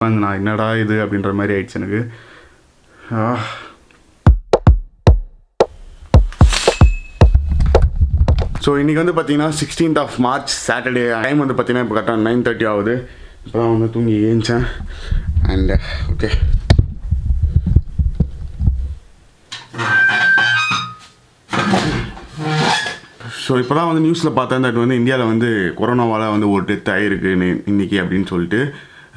நான் என்னடா இது அப்படின்ற மாதிரி ஆயிடுச்சு எனக்கு. ஸோ இன்றைக்கி வந்து பார்த்தீங்கன்னா 16th March சாட்டர்டே. டைம் வந்து பார்த்தீங்கன்னா இப்போ கரெக்டாக 9:30 ஆகுது. இப்போ தான் வந்து தூங்கி ஏஞ்சேன். அண்ட் ஓகே, ஸோ இப்போ தான் வந்து நியூஸில் பார்த்தேன் தட் வந்து இந்தியாவில் வந்து கொரோனாவால் வந்து ஒரு டெத் ஆகிருக்கு இன்றைக்கி அப்படின்னு சொல்லிட்டு.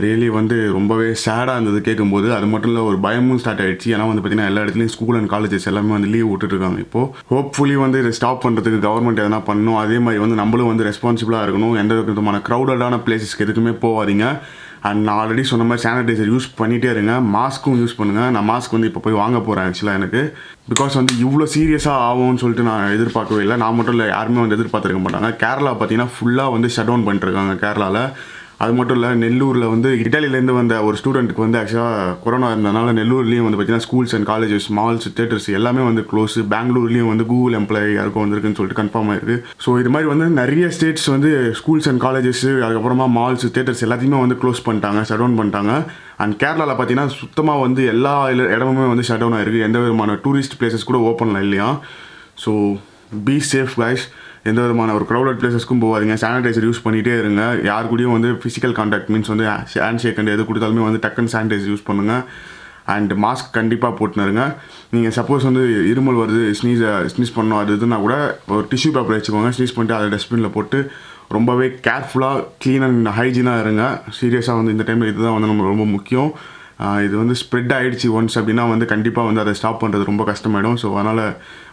ரியலி வந்து ரொம்பவே சேடாக இருந்தது கேட்கும்போது. அது மட்டும் இல்லை, ஒரு பயமும் ஸ்டார்ட் ஆகிடுச்சு. ஏன்னா வந்து பார்த்திங்கன்னா எல்லா இடத்துலையும் ஸ்கூல் அண்ட் காலேஜஸ் எல்லாமே வந்து லீவ் விட்டுருக்காங்க. இப்போது ஹோப்ஃபுல்லி வந்து இதை ஸ்டாப் பண்ணுறதுக்கு கவர்மெண்ட் எதனா பண்ணணும். அதே மாதிரி வந்து நம்மளும் வந்து ரெஸ்பான்சிபிளாக இருக்கணும். எந்த விதமான க்ரௌடடான பிளேஸஸ்க்கு எதுக்குமே போகாதீங்க. அண்ட் நான் ஆல்ரெடி சொன்ன மாதிரி சானிடைசர் யூஸ் பண்ணிகிட்டே இருங்க. மாஸ்க்கும் யூஸ் பண்ணுங்கள். நான் மாஸ்க் வந்து இப்போ போய் வாங்க போகிறேன் ஆக்சுவலாக எனக்கு. பிகாஸ் வந்து இவ்வளோ சீரியஸாக ஆகும்னு சொல்லிட்டு நான் எதிர்பார்க்கவே இல்லை. நான் மட்டும் இல்லை, யாருமே வந்து எதிர்பார்த்துருக்க மாட்டாங்க. கேரளா பார்த்தீங்கன்னா ஃபுல்லாக வந்து ஷட் டவுன் பண்ணிட்டுருக்காங்க கேரளாவில். அது மட்டும் இல்லை, நெல்லூரில் வந்து இட்டாலியிலேருந்து வந்த ஒரு ஸ்டூடெண்ட்டுக்கு வந்து ஆக்சுவலாக கொரோனா இருந்ததுனால நெல்லூர்லேயும் வந்து பார்த்திங்கன்னா schools and colleges, malls, theatres எல்லாமே வந்து க்ளோஸ். பெங்களூர்லேயும் வந்து கூகுள் எம்ப்ளாயி யாருக்கும் வந்திருக்குன்னு சொல்லிட்டு கன்ஃபார்ம் ஆயிருக்கு. ஸோ இது மாதிரி வந்து நிறைய ஸ்டேட்ஸ் வந்து ஸ்கூல்ஸ் அண்ட் காலேஜஸ், அதுக்கப்புறமா மால்ஸ், தியேட்டர்ஸ் எல்லாத்தையுமே வந்து க்ளோஸ் பண்ணிட்டாங்க, ஷட் டவுன் பண்ணிட்டாங்க. அண்ட் கேரளாவில் பார்த்தீங்கன்னா சுத்தமாக வந்து எல்லா இடமுமே வந்து ஷட் டவுன் ஆகிருக்கு. எந்த விதமான டூரிஸ்ட் பிளேசஸ் கூட ஓப்பனில் இல்லையா. So be safe guys. எந்த விதமான ஒரு க்ரௌடட் பிளேசஸ்க்கும் போகாதீங்க. சானிடைசர் யூஸ் பண்ணிகிட்டே இருங்க. யார் கூடயும் வந்து ஃபிசிக்கல் கான்டாக்ட் மீன்ஸ் வந்து ஹேண்ட் ஷேக் அண்ட் எது கொடுத்தாலுமே வந்து டக்குன்னு சானிடைசர் யூஸ் பண்ணுங்கள். அண்ட் மாஸ்க் கண்டிப்பாக போட்டுனுருங்க. நீங்கள் சப்போஸ் வந்து இருமல் வருது, ஸ்னீஸ் பண்ணணும் அது இதுனா கூட ஒரு டிஷ்யூ பேப்பர் வச்சுக்கோங்க. ஸ்னீஸ் பண்ணிட்டு அதை டஸ்ட்பினில் போட்டு ரொம்பவே கேர்ஃபுல்லாக க்ளீன் அண்ட் ஹைஜீனாக இருங்க. சீரியஸாக வந்து இந்த டைமில் இதுதான் வந்து நம்ம ரொம்ப முக்கியம். இது வந்து ஸ்ப்ரெட் ஆகிடுச்சு ஒன்ஸ் அப்படின்னா வந்து கண்டிப்பாக வந்து அதை ஸ்டாப் பண்ணுறது ரொம்ப கஷ்டமாயிடும். ஸோ அதனால்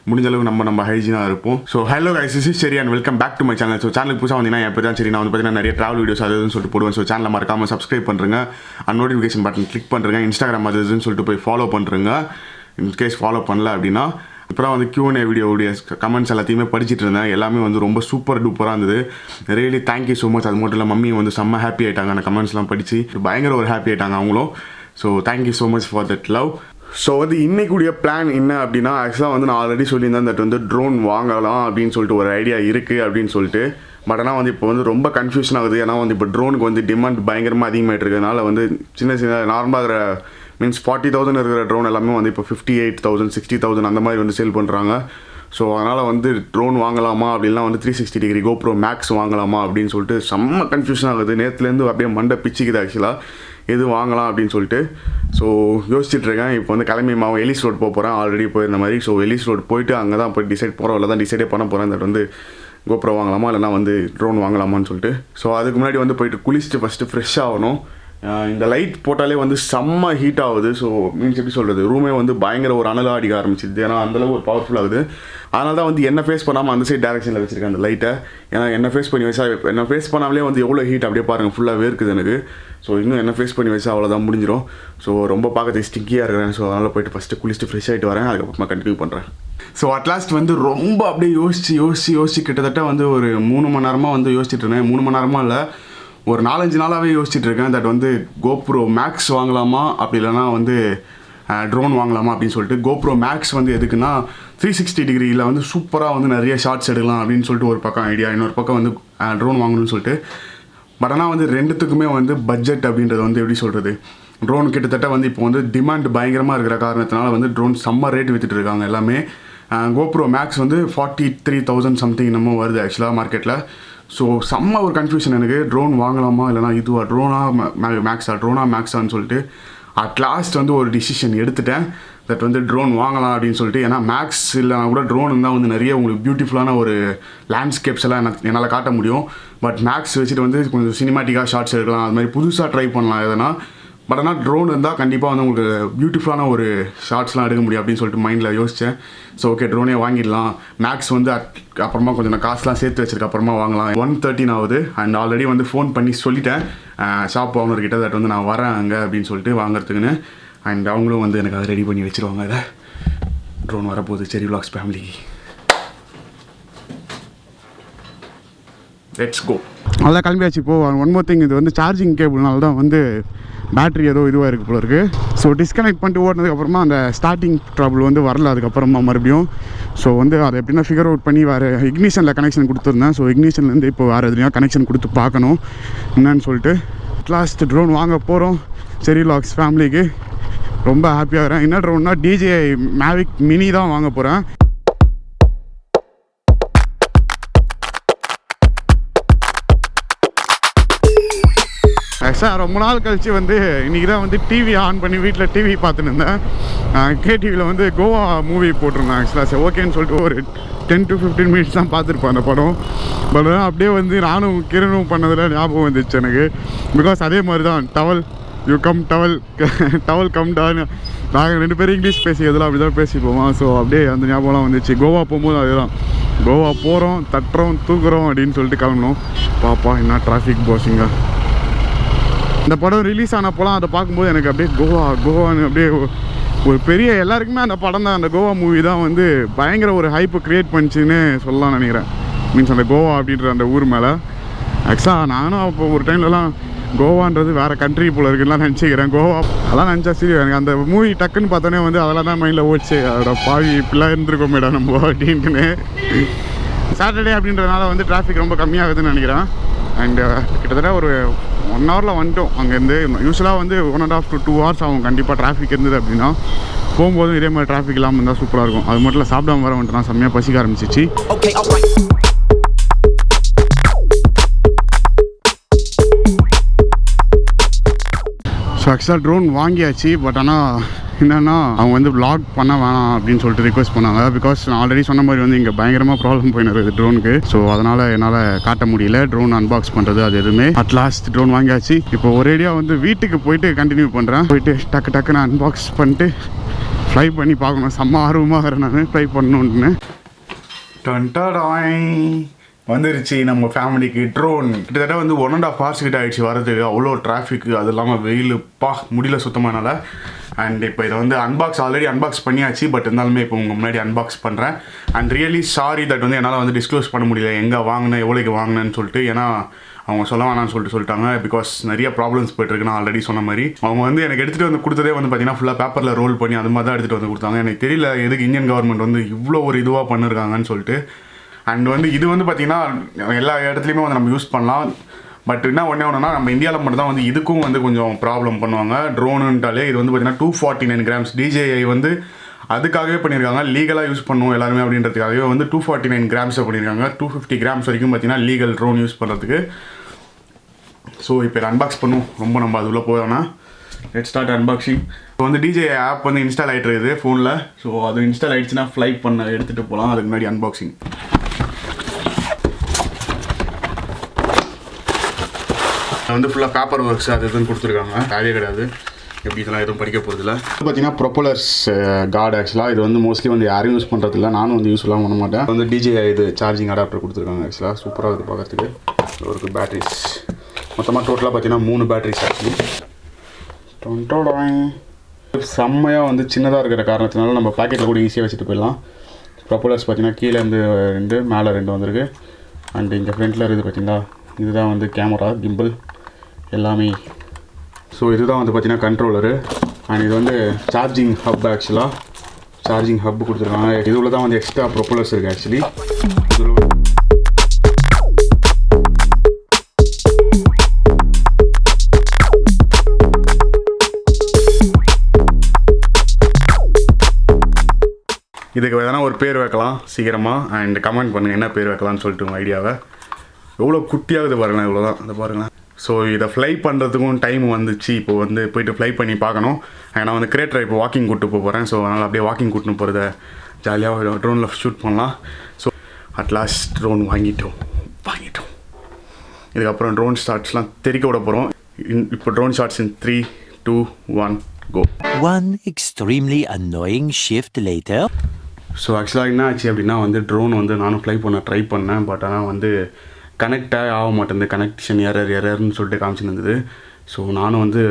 முடிஞ்ச அளவு நம்ம ஹைஜீனாக இருப்போம். So hello guys, this is Cherry and welcome back to my channel. So சேனலுக்கு புதுசாக வந்தீங்கன்னா எப்போ தான் சரி, நான் வந்து பார்த்தீங்கன்னா நிறைய ட்ராவல் வீடியோஸ் அது இதுன்னு சொல்லிட்டு போடுவேன். ஸோ சேனலை மறக்காமல் சப்ஸ்கிரைப் பண்ணுறேங்க. அண்ட் நோட்டிஃபிகேஷன் பட்டன் கிளிக் பண்ணுறேங்க. இன்ஸ்டாகிராம் அது இதுன்னு சொல்லிட்டு போய் ஃபாலோ பண்ணுறேங்க. இன்கேஸ் ஃபாலோ பண்ணல அப்படின்னா இப்போ தான் வந்து Q&A வீடியோடைய கமெண்ட்ஸ் எல்லாத்தையுமே படிச்சுட்டு இருந்தேன். எல்லாமே வந்து ரொம்ப சூப்பர் டூப்பராக இருந்தது. Really thank you so much. அது மட்டும் இல்லை, மம்மி வந்து செம்ம ஹாப்பி ஆகிட்டாங்க அந்த கமெண்ட்ஸ்லாம் படித்து. பயங்கர ஒரு ஹாப்பி ஆகிட்டாங்க அவங்களும். So thank you so much for that love. So வந்து இன்னைக்குடைய பிளான் என்ன அப்படின்னா, ஆக்சுவலாக வந்து நான் ஆல்ரெடி சொல்லியிருந்தேன் தட் வந்து ட்ரோன் வாங்கலாம் அப்படின்னு சொல்லிட்டு ஒரு ஐடியா இருக்குது அப்படின்னு சொல்லிட்டு. பட் ஆனால் வந்து இப்போ வந்து ரொம்ப கன்ஃபியூஷன் ஆகுது. ஏன்னா வந்து இப்போ ட்ரோனுக்கு வந்து டிமாண்ட் பயங்கரமாக அதிகமாகிட்டு இருக்கிறதுனால வந்து சின்ன நார்மலாக இருக்கிற மீன்ஸ் 40,000 இருக்கிற ட்ரோன் எல்லாமே வந்து இப்போ 58,000 60,000 அந்த மாதிரி வந்து சேல் பண்ணுறாங்க. ஸோ அதனால் வந்து ட்ரோன் வாங்கலாமா அப்படின்லாம் வந்து 360 டிகிரி GoPro Max வாங்கலாமா அப்படின்னு சொல்லிட்டு செம்ம கன்ஃபியூஷன் ஆகுது. நேற்றுலேருந்து அப்படியே மண்டை பிச்சுக்குது ஆக்சுவலாக எது வாங்கலாம் அப்படின்னு சொல்லிட்டு. ஸோ யோசிச்சுட்ருக்கேன். இப்போ வந்து கிளம்பி எலிஸ் ரோட் போகிறேன். ஆல்ரெடி போயிருந்த மாதிரி. ஸோ எலிஸ் ரோட் போயிட்டு அங்கே தான் போய் டிசைட் போகிறோம். இல்லை தான் டிசைடே பண்ண போகிறேன் தட் வந்து GoPro வாங்கலாமா இல்லைனா வந்து ட்ரோன் வாங்கலாமான்னு சொல்லிட்டு. ஸோ அதுக்கு முன்னாடி வந்து போயிட்டு குளிச்சுட்டு ஃபஸ்ட்டு ஃப்ரெஷ் ஆகணும். இந்த லைட் போட்டாலே வந்து செம்ம ஹீட் ஆகுது. ஸோ மீன்ஸ் எப்படி சொல்கிறது, ரூமே வந்து பயங்கர ஒரு அனலாக அடிக்க ஆரம்பிச்சிது. ஏன்னா அந்தளவு ஒரு பவர்ஃபுல் ஆகுது. அதனால தான் வந்து என்ன ஃபேஸ் பண்ணாமல் அந்த சைட் டேரக்ஷனில் வச்சுருக்கேன் அந்த லைட்டை. ஏன்னா என்ன ஃபேஸ் பண்ணி வச்சா, என்ன ஃபேஸ் பண்ணாமலே வந்து எவ்வளோ ஹீட் அப்படியே பாருங்கள், ஃபுல்லாக வேர்க்குது எனக்கு. ஸோ இன்னும் என்ன ஃபேஸ் பண்ணி வச்சா அவ்வளோதான் முடிஞ்சிடும். ஸோ ரொம்ப பார்க்கறதுக்கு ஸ்டிக்கியாக இருக்கிறேன். ஸோ அதனால் போய்ட்டு ஃபஸ்ட்டு குளிச்சுட்டு ஃப்ரெஷ் ஆகிட்டு வரேன். அதுக்கப்புறமா கண்டினியூ பண்ணுறேன். ஸோ அட்லாஸ்ட் வந்து ரொம்ப அப்படியே யோசிச்சு கிட்டத்தட்ட வந்து ஒரு 3 மணி நேரமாக வந்து யோசிச்சுட்டு இருந்தேன். 3 மணி நேரமாக இல்லை, ஒரு 4-5 நாளாகவே யோசிச்சுட்டு இருக்கேன். தட் வந்து GoPro Max வாங்கலாமா அப்படி இல்லைனா வந்து ட்ரோன் வாங்கலாமா அப்படின்னு சொல்லிட்டு. GoPro Max வந்து எதுக்குன்னா 360 டிகிரியில் வந்து சூப்பராக வந்து நிறைய ஷார்ட்ஸ் எடுக்கலாம் அப்படின்னு சொல்லிட்டு ஒரு பக்கம் ஐடியா. இன்னொரு பக்கம் வந்து ட்ரோன் வாங்கணும்னு சொல்லிட்டு. பட் ஆனால் வந்து ரெண்டுத்துக்குமே வந்து பட்ஜெட் அப்படின்றது வந்து எப்படி சொல்கிறது, ட்ரோன் கிட்டத்தட்ட வந்து இப்போ வந்து டிமாண்ட் பயங்கரமாக இருக்கிற காரணத்தினால வந்து ட்ரோன் செம்ம ரேட் விற்றுட்டு இருக்காங்க எல்லாமே. GoPro Max வந்து 43,000 சம்திங் நம்ம வருது ஆக்சுவலாக மார்க்கெட்டில். ஸோ செம்ம ஒரு கன்ஃபியூஷன் எனக்கு. ட்ரோன் வாங்கலாமா இல்லைனா இதுவா, ட்ரோனா மேக்ஸான்னு சொல்லிட்டு அட்லாஸ்ட் வந்து ஒரு டிசிஷன் எடுத்துட்டேன். தட் வந்து ட்ரோன் வாங்கலாம் அப்படின்னு சொல்லிட்டு. ஏன்னா மேக்ஸ் இல்லைனா கூட ட்ரோன் இருந்தால் வந்து நிறைய உங்களுக்கு பியூட்டிஃபுல்லான ஒரு லேண்ட்ஸ்கேப்ஸ் எல்லாம் என்னால் காட்ட முடியும். பட் மேக்ஸ் வச்சுட்டு வந்து கொஞ்சம் சினிமாட்டிக்காக ஷார்ட்ஸ் எடுக்கலாம், அது மாதிரி புதுசாக ட்ரை பண்ணலாம் எதனா. பட் ஆனால் ட்ரோன் இருந்தால் கண்டிப்பாக வந்து உங்களுக்கு பியூட்டிஃபுல்லான ஒரு ஷார்ட்ஸ்லாம் எடுக்க முடியும் அப்படின்னு சொல்லிட்டு மைண்டில் யோசித்தேன். ஸோ ஓகே, ட்ரோனே வாங்கிடலாம். மேக்ஸ் வந்து அப்புறமா கொஞ்சம் நான் காசுலாம் சேர்த்து வச்சிருக்க அப்புறமா வாங்கலாம். 1:13 ஆகுது. அண்ட் ஆல்ரெடி வந்து ஃபோன் பண்ணி சொல்லிட்டேன் ஷாப் ஓனர்கிட்ட தட் வந்து நான் வரேன் அங்கே அப்படின்னு சொல்லிட்டு வாங்குறதுக்குன்னு. அண்ட் அவங்களும் வந்து எனக்கு அதை ரெடி பண்ணி வச்சுருவாங்க. அதை ட்ரோன் வரப்போகுது செரி vlogs ஃபேமிலிக்கு. Let's go. அதான் கிளம்பியாச்சு. இப்போது ஒன் மோர் திங், இது வந்து சார்ஜிங் கேபிள்னால தான் வந்து பேட்ரி ஏதோ இதுவாக இருக்குது போல இருக்குது. ஸோ டிஸ்கனெக்ட் பண்ணிட்டு ஓடினதுக்கப்புறமா அந்த ஸ்டார்டிங் ட்ரபிள் வந்து வரல அதுக்கப்புறமா மறுபடியும். ஸோ வந்து அதை எப்படின்னா ஃபிகர் அவுட் பண்ணி வேறு இக்னிஷனில் கனெக்ஷன் கொடுத்துருந்தேன். ஸோ இக்னிஷன்லேருந்து இப்போ வேறு எதுலையும் கனெக்ஷன் கொடுத்து பார்க்கணும் என்னன்னு சொல்லிட்டு. லாஸ்ட் ட்ரோன் வாங்க போகிறோம். செரி லாக்ஸ் ஃபேமிலிக்கு ரொம்ப ஹாப்பியாக இருக்கிறேன். என்ன ட்ரோன்னா DJI Mavic மினி தான் வாங்க போகிறேன். ஆக்சுவலாக ரொம்ப நாள் கழித்து வந்து இன்றைக்கி தான் வந்து டிவி ஆன் பண்ணி வீட்டில் டிவி பார்த்துன்னு இருந்தேன். கேடிவியில் வந்து கோவா மூவி போட்டிருந்தேன். ஆக்சுவலாக சரி ஓகேன்னு சொல்லிட்டு ஒரு 10 to 15 மினிட்ஸ் தான் பார்த்துருப்பேன் அந்த படம். பட் அப்படியே வந்து நானும் கிரணும் பண்ணதில் ஞாபகம் வந்துச்சு எனக்கு. பிகாஸ் அதே மாதிரி தான் towel you come towel towel come டான்னு நாங்கள் 2 பேரும் இங்கிலீஷ் பேசிக்கிறதுலாம் அப்படி தான் பேசிப்போமா. ஸோ அப்படியே அந்த ஞாபகம்லாம் வந்துச்சு. கோவா போகும்போது அதுதான், கோவா போகிறோம் தட்டுறோம் தூக்குறோம் அப்படின்னு சொல்லிட்டு கிளம்பணும். பாப்பா என்ன டிராஃபிக் போசிங்க. இந்த படம் ரிலீஸ் ஆனப்போலாம் அதை பார்க்கும்போது எனக்கு அப்படியே கோவான்னு அப்படியே ஒரு பெரிய எல்லாருக்குமே அந்த படம் தான், அந்த கோவா மூவி தான் வந்து பயங்கர ஒரு ஹைப்பு க்ரியேட் பண்ணிச்சின்னு சொல்லலாம் நினைக்கிறேன். மீன்ஸ் அந்த கோவா அப்படின்ற அந்த ஊர் மேலே. ஆக்சுவலாக நானும் அப்போ ஒரு டைம்லலாம் கோவான்றது வேறு கண்ட்ரி போல் இருக்குலாம் நினச்சிக்கிறேன். கோவா அதெல்லாம் நினச்சா சரி எனக்கு அந்த மூவி டக்குன்னு பார்த்தோன்னே வந்து அதெல்லாம் தான் மைண்டில் ஓடிச்சு. அதோட பாவி இப்படிலாம் இருந்திருக்கோம் மேடம் நம்ம அப்படின்ட்டுன்னு. சாட்டர்டே அப்படின்றதுனால வந்து டிராஃபிக் ரொம்ப கம்மியாகுதுன்னு நினைக்கிறேன். அண்டு கிட்டத்தட்ட ஒரு 1 ஹவரில் வந்துட்டோம் அங்கேருந்து. யூஸ்வலாக வந்து 1.5 to 2 hours ஆகும் கண்டிப்பாக டிராஃபிக் இருந்தது அப்படின்னா. போகும்போதும் இதே மாதிரி டிராஃபிக் இல்லாமல் இருந்தால் சூப்பராக இருக்கும். அது மட்டும் இல்லை சாப்பிடாம வர வந்துட்டு நான் செம்மையாக பசிக்க ஆரம்பிச்சிச்சு. ஸோ ஆக்சுவலாக ட்ரோன் வாங்கியாச்சு. பட் ஆனால் என்னென்னா அவங்க வந்து vlog பண்ண வேணாம் அப்படின்னு சொல்லிட்டு ரிக்வெஸ்ட் பண்ணாங்க. பிகாஸ் நான் ஆல்ரெடி சொன்ன மாதிரி வந்து இங்கே பயங்கரமாக ப்ராப்ளம் போயின்னு இருக்குது ட்ரோனுக்கு. ஸோ அதனால் என்னால் காட்ட முடியல ட்ரோன் அன்பாக்ஸ் பண்ணுறது அது எதுவுமே. அட் லாஸ்ட் ட்ரோன் வாங்கியாச்சு. இப்போ ஒரேடியாக வந்து வீட்டுக்கு போயிட்டு கண்டினியூ பண்ணுறேன். போயிட்டு டக்கு நான் அன்பாக்ஸ் பண்ணிட்டு ஃப்ளை பண்ணி பார்க்கணும். செம்ம ஆர்வமாக நான் ஃப்ளை பண்ணணுன்னு. வந்துருச்சு நம்ம ஃபேமிலிக்கு ட்ரோன். கிட்டத்தட்ட வந்து 1.5 hours கிட்ட ஆகிடுச்சு வரதுக்கு. அவ்வளோ டிராஃபிக்கு, அது இல்லாமல் வெயில் முடியல சுத்தமானால. அண்ட் இப்போ இதை வந்து ஆல்ரெடி அன்பாக்ஸ் பண்ணியாச்சு. பட் இருந்தாலுமே இப்போ உங்கள் முன்னாடி அன்பாக்ஸ் பண்ணுறேன். அண்ட் ரியலி சாரி தட் வந்து என்னால் வந்து டிஸ்க்ளோஸ் பண்ண முடியல எங்கே வாங்கினேன் எவ்வளோக்கு வாங்கினேன்னு சொல்லிட்டு. ஏன்னா அவங்க சொல்ல வேணான்னு சொல்லிட்டாங்க. பிகாஸ் நிறைய ப்ராப்ளம்ஸ் போய்ட்டுருக்கு. நான் ஆல்ரெடி சொன்ன மாதிரி அவங்க வந்து எனக்கு எடுத்துகிட்டு வந்து கொடுத்ததே வந்து பார்த்தீங்கன்னா ஃபுல்லாக பேப்பரில் ரோல் பண்ணி அது மாதிரி தான் எடுத்துகிட்டு வந்து கொடுத்தாங்க. எனக்கு தெரியல எதுக்கு இந்தியன் கவர்மெண்ட் வந்து இவ்வளோ ஒரு இதுவாக பண்ணியிருக்காங்கன்னு சொல்லிட்டு. அண்ட் வந்து இது வந்து பார்த்திங்கன்னா எல்லா இடத்துலையுமே வந்து நம்ம யூஸ் பண்ணலாம். பட் என்ன ஒன்றுனா நம்ம இந்தியாவில் மட்டும் தான் வந்து இதுக்கும் வந்து கொஞ்சம் ப்ராப்ளம் பண்ணுவாங்க. ட்ரோனுன்ட்டாலே இது வந்து பார்த்திங்கன்னா 249 grams DJI வந்து அதுக்காகவே பண்ணியிருக்காங்க. லீகலாக யூஸ் பண்ணுவோம் எல்லாருமே அப்படின்றதுக்காகவே வந்து 249 grams பண்ணியிருக்காங்க. 250 grams வரைக்கும் பார்த்திங்கன்னா லீகல் ட்ரோன் யூஸ் பண்ணுறதுக்கு. ஸோ இப்போ இதை அன்பாக்ஸ் பண்ணுவோம். ரொம்ப நம்ம அதுக்குள்ளே போவேன்னா லெட்ஸ் ஸ்டார்ட் அன்பாக்சிங். இப்போ வந்து DJI ஆப் வந்து இன்ஸ்டால் ஆகிட்டு இருக்குது ஃபோனில். ஸோ அது இன்ஸ்டால் ஆகிடுச்சுன்னா ஃப்ளை பண்ண எடுத்துகிட்டு போகலாம். அதுக்கு முன்னாடி அன்பாக்சிங். வந்து ஃபுல்லாக பேப்பர் ஒர்க்ஸ் அது எதுவும் கொடுத்துருக்காங்க. வேலையே கிடையாது. எப்படி இதெல்லாம் எதுவும் படிக்க போகிறதில்ல. பார்த்தீங்கன்னா ப்ரொப்பலர்ஸ் கார்டு. ஆக்சுவலாக இது வந்து மோஸ்ட்லி வந்து யாரும் யூஸ் பண்ணுறதில்ல. நானும் வந்து யூஸ்ஃபுல்லாக பண்ண மாட்டேன். வந்து DJI இது சார்ஜிங் அடாப்டர் கொடுத்துருக்காங்க. ஆக்சுவலாக சூப்பராக இருக்குது பார்க்குறதுக்கு. ஒரு பேட்டரிஸ் மொத்தமாக டோட்டலாக பார்த்தீங்கன்னா 3 பேட்டரிஸ் ஆக்சுவலி. செம்மையாக வந்து சின்னதாக இருக்கிற காரணத்தினால நம்ம பாக்கெட்டில் கூட ஈஸியாக வச்சுட்டு போயிடலாம். ப்ரொப்பலர்ஸ் பார்த்தீங்கன்னா கீழேருந்து 2 மேலே 2 வந்திருக்கு. அண்ட் இங்கே ஃப்ரண்ட்டில் இருக்குது பார்த்தீங்களா, இதுதான் வந்து கேமரா கிம்பிள் எல்லாமே. ஸோ இதுதான் வந்து பார்த்தீங்கன்னா கண்ட்ரோலரு. அண்ட் இது வந்து சார்ஜிங் ஹப். ஆக்சுவலாக சார்ஜிங் ஹப் கொடுத்துருக்காங்க. இதுல தான் வந்து எக்ஸ்ட்ரா ப்ரொப்பலர்ஸ் இருக்குது ஆக்சுவலி. இதுக்கு எதனா ஒரு பேர் வைக்கலாம் சீக்கிரமாக. அண்ட் கமெண்ட் பண்ணுங்கள் என்ன பேர் வைக்கலாம்னு சொல்லிட்டு உங்கள் ஐடியாவை. எவ்வளோ குட்டியாகுது பாருங்களேன், இவ்வளோதான். அதை பாருங்களேன். ஸோ இதை ஃப்ளை பண்ணுறதுக்கும் டைம் வந்துச்சு. இப்போ வந்து போய்ட்டு ஃப்ளை பண்ணி பார்க்கணும். நான் வந்து கிரேட்டரை இப்போ வாக்கிங் கூப்பிட்டு போகிறேன். ஸோ அதனால் அப்படியே வாக்கிங் கூட்டின்னு போகிறத ஜாலியாக ட்ரோனில் ஷூட் பண்ணலாம். ஸோ அட்லாஸ்ட் ட்ரோன் வாங்கிட்டோம். இதுக்கப்புறம் ட்ரோன் ஷாட்ஸ்லாம் தெரிக்க விட போகிறோம். இப்போ ட்ரோன் ஷாட்ஸ் இன் 3, 2, 1 go. One extremely annoying shift later. So ஆக்சுவலாக என்ன ஆச்சு அப்படின்னா வந்து ட்ரோன் வந்து நானும் ஃப்ளை பண்ண ட்ரை பண்ணேன். பட் ஆனால் வந்து கனெக்டாக ஆக மாட்டேங்குது. கனெக்ஷன் எரர்னு சொல்லிட்டு காமிச்சிருந்தது. ஸோ நானும் வந்து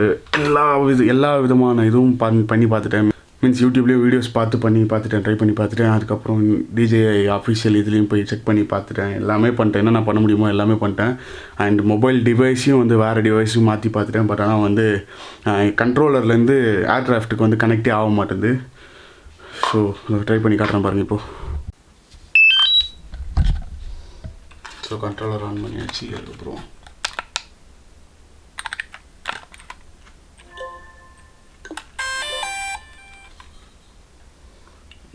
எல்லா விதமான இதுவும் பண்ணி பார்த்துட்டேன். மீன்ஸ் யூடியூப்லேயே வீடியோஸ் பார்த்துட்டேன், ட்ரை பண்ணி பார்த்துட்டேன். அதுக்கப்புறம் DJI ஆஃபிஷியல் இதுலேயும் போய் செக் பண்ணி பார்த்துட்டேன். எல்லாமே பண்ணிட்டேன். என்ன நான் பண்ண முடியுமோ எல்லாமே பண்ணிட்டேன். அண்ட் மொபைல் டிவைஸையும் வந்து வேறு டிவைஸும் மாற்றி பார்த்துட்டேன். பட் ஆனால் வந்து கண்ட்ரோலர்லேருந்து ஏர்கிராஃப்ட்டுக்கு வந்து கனெக்டே ஆக மாட்டேங்குது. ஸோ ட்ரை பண்ணி காட்டுறேன் பாருங்கள் இப்போது. ஸோ கண்ட்ரோலர் ஆன் பண்ணியாச்சு. அதுக்கப்புறம்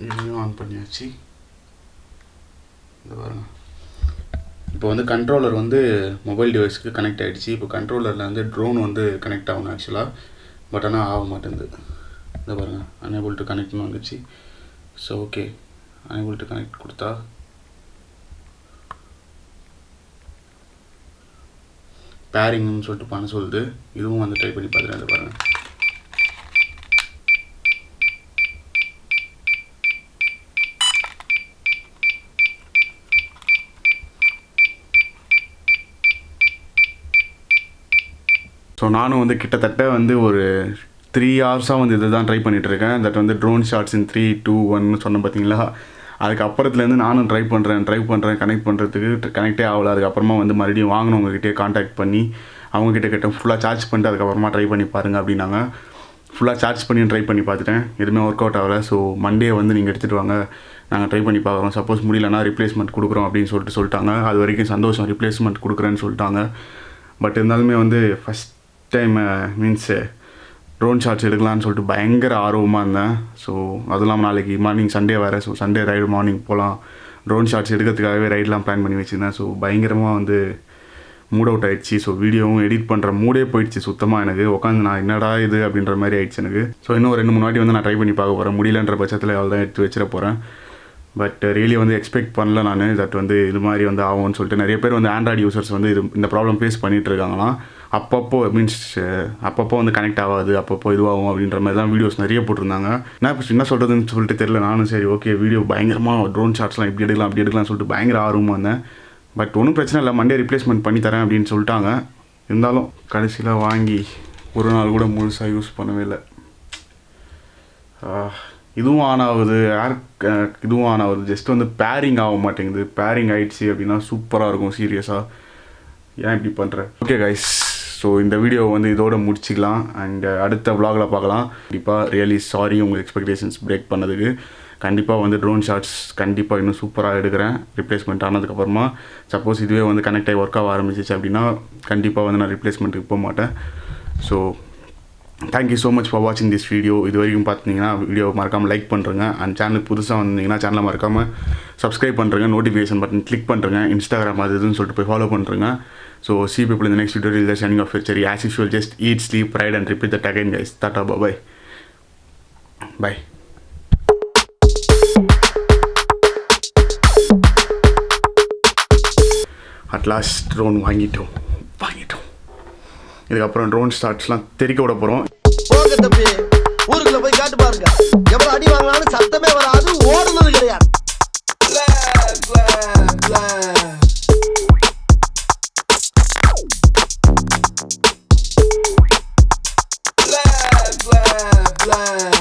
இதையும் ஆன் பண்ணியாச்சு. இந்த பாருங்க, இப்போ வந்து கண்ட்ரோலர் வந்து மொபைல் டிவைஸ்க்கு கனெக்ட் ஆகிடுச்சு. இப்போ கண்ட்ரோலரில் வந்து ட்ரோன் வந்து கனெக்ட் ஆகணும் ஆக்சுவலாக, பட் ஆனால் ஆக மாட்டேங்குது. இந்த பாருங்கள், அனேபிள் டு கனெக்ட்னு வந்துச்சு. So okay, unable to connect கொடுத்தா பேரிங்னு சொல்லிட்டு பண்ண சொல்லுது. இதுவும் வந்து ட்ரை பண்ணி பார்த்துட்டு பாருங்கள். ஸோ நானும் வந்து கிட்டத்தட்ட வந்து ஒரு 3 ஹவர்ஸாக வந்து இதை தான் ட்ரை பண்ணிகிட்ருக்கேன். தட் வந்து ட்ரோன் ஷாட்ஸ் இன் 3, 2, 1 சொன்னேன் பார்த்தீங்களா. அதுக்கப்புறத்துலேருந்து நானும் ட்ரை பண்ணுறேன் கனெக்ட் பண்ணுறதுக்கு கனெக்டே ஆகலை. அதுக்கப்புறமா வந்து மறுபடியும் வாங்கினவங்ககிட்டே காண்டாக்ட் பண்ணி அவங்கக்கிட்ட கேட்டேன், ஃபுல்லாக சார்ஜ் பண்ணிட்டு அதுக்கப்புறமா ட்ரை பண்ணி பாருங்கள் அப்படின்னாங்க. ஃபுல்லாக சார்ஜ் பண்ணி ட்ரை பண்ணி பார்த்துட்டேன், எதுவுமே ஒர்க் அவுட் ஆகலை. ஸோ மண்டே வந்து நீங்கள் எடுத்துகிட்டு வாங்க, நாங்கள் ட்ரை பண்ணி பார்க்குறோம், சப்போஸ் முடியலன்னா ரிப்ளேஸ்மெண்ட் கொடுக்குறோம் அப்படின்னு சொல்லிட்டாங்க. அது வரைக்கும் சந்தோஷம், ரிப்ளேஸ்மெண்ட் கொடுக்குறேன்னு சொல்லிட்டாங்க. பட் இருந்தாலுமே வந்து first time means drone shots எடுக்கலான்னு சொல்லிட்டு பயங்கர ஆர்வமாக இருந்தேன். ஸோ அதுவும் இல்லாமல் நாளைக்கு மார்னிங் சண்டே வேறு. ஸோ சண்டே ரைடு மார்னிங் போகலாம், ட்ரோன் ஷாட்ஸ் எடுக்கிறதுக்காகவே ரைடெலாம் பிளான் பண்ணி வச்சுருந்தேன். ஸோ பயங்கரமாக வந்து மூட் அவுட் ஆகிடுச்சு. ஸோ வீடியோவும் எடிட் பண்ணுற மூடே போயிடுச்சு சுத்தமாக. எனக்கு உட்காந்து நான் என்னடா இது அப்படின்ற மாதிரி ஆயிடுச்சு எனக்கு. ஸோ இன்னும் 2-3 வாட்டி வந்து நான் ட்ரை பண்ணி பார்க்க போகிறேன். முடியலன்ற பட்சத்தில் அவள் தான் எடுத்து வச்சிட போகிறேன். பட் ரியலி வந்து எக்ஸ்பெக்ட் பண்ணல நான், தட் வந்து இது மாதிரி வந்து ஆகும்னு சொல்லிட்டு. நிறைய பேர் வந்து ஆண்ட்ராய்டு யூசர்ஸ் வந்து இந்த ப்ராப்ளம் ஃபேஸ் பண்ணிகிட்டு இருக்காங்களாம். அப்பப்போ மீன்ஸ் அப்பப்போ வந்து கனெக்ட் ஆகாது, அப்பப்போ இதுவாகும் அப்படின்ற மாதிரி தான் வீடியோஸ் நிறைய போட்டிருந்தாங்க. நான் இப்போ என்ன சொல்கிறதுன்னு சொல்லிட்டு தெரியல. நானும் சரி ஓகே வீடியோ பயங்கரமாக ட்ரோன் ஷாட்ஸ்லாம் இப்படி எடுக்கலாம் அப்படி எடுக்கலாம்னு சொல்லிட்டு பயங்கர ஆர்வமாக இருந்தேன். பட் ஒன்றும் பிரச்சனை இல்லை, மண்டே ரிப்ளேஸ்மெண்ட் பண்ணி தரேன் அப்படின்னு சொல்லிட்டாங்க. இருந்தாலும் கடைசியில் வாங்கி ஒரு நாள் கூட முழுசாக யூஸ் பண்ணவே இல்லை. இதுவும் ஆன் ஆகுது, இதுவும் ஆன் ஆகுது, ஜஸ்ட் வந்து பேரிங் ஆக மாட்டேங்குது. பேரிங் ஆகிடுச்சு அப்படின்னா சூப்பராக இருக்கும். சீரியஸாக ஏன் இப்படி பண்ணுறேன்? ஓகே கைஸ், ஸோ இந்த வீடியோ வந்து இதோட முடிச்சிக்கலாம். அண்ட் அடுத்த vlogல பார்க்கலாம். கண்டிப்பாக ரியலி சாரி உங்கள் எக்ஸ்பெக்டேஷன்ஸ் பிரேக் பண்ணதுக்கு. கண்டிப்பாக வந்து ட்ரோன் ஷாட்ஸ் கண்டிப்பாக இன்னும் சூப்பராக எடுக்கிறேன் ரிப்ளேஸ்மெண்ட் ஆனதுக்கப்புறமா. சப்போஸ் இதுவே வந்து கனெக்ட் ஆகி ஒர்க் ஆக ஆரம்பிச்சிச்சு அப்படின்னா கண்டிப்பாக வந்து நான் ரிப்ளேஸ்மெண்ட்டுக்கு போக மாட்டேன். So thank you so much for வாட்சிங் திஸ் வீடியோ. இது வரைக்கும் பார்த்தீங்கன்னா வீடியோ மறக்காமல் லைக் பண்ணுறேங்க. அண்ட் சேனலுக்கு புதுசாக வந்தீங்கன்னா சேனலை மறக்காமல் சப்ஸ்கிரைப் பண்ணுறேங்க, நோட்டிஃபிகேஷன் பட்டன் கிளிக் பண்ணுறேங்க, இன்ஸ்டாகிராம் அது இதுன்னு சொல்லிட்டு போய் ஃபாலோ பண்ணுறேங்க. So see people in the next tutorial. Just signing off here, Cherry. As usual, just eat, sleep, ride and repeat that again, guys. Tata, bye-bye. Bye. At last drone வாங்கிட்டோம். இதுக்கப்புறம் drone ஸ்டார்ட்ஸ்லாம் தெரிக்க விட போகிறோம். போங்க தம்பி, ஊருக்குள்ள போய் காட்டு பாருங்க. எவ்வளோ அடி வாங்கினாலும் சத்தமே வராது, ஓடுனது கிடையாது. Black.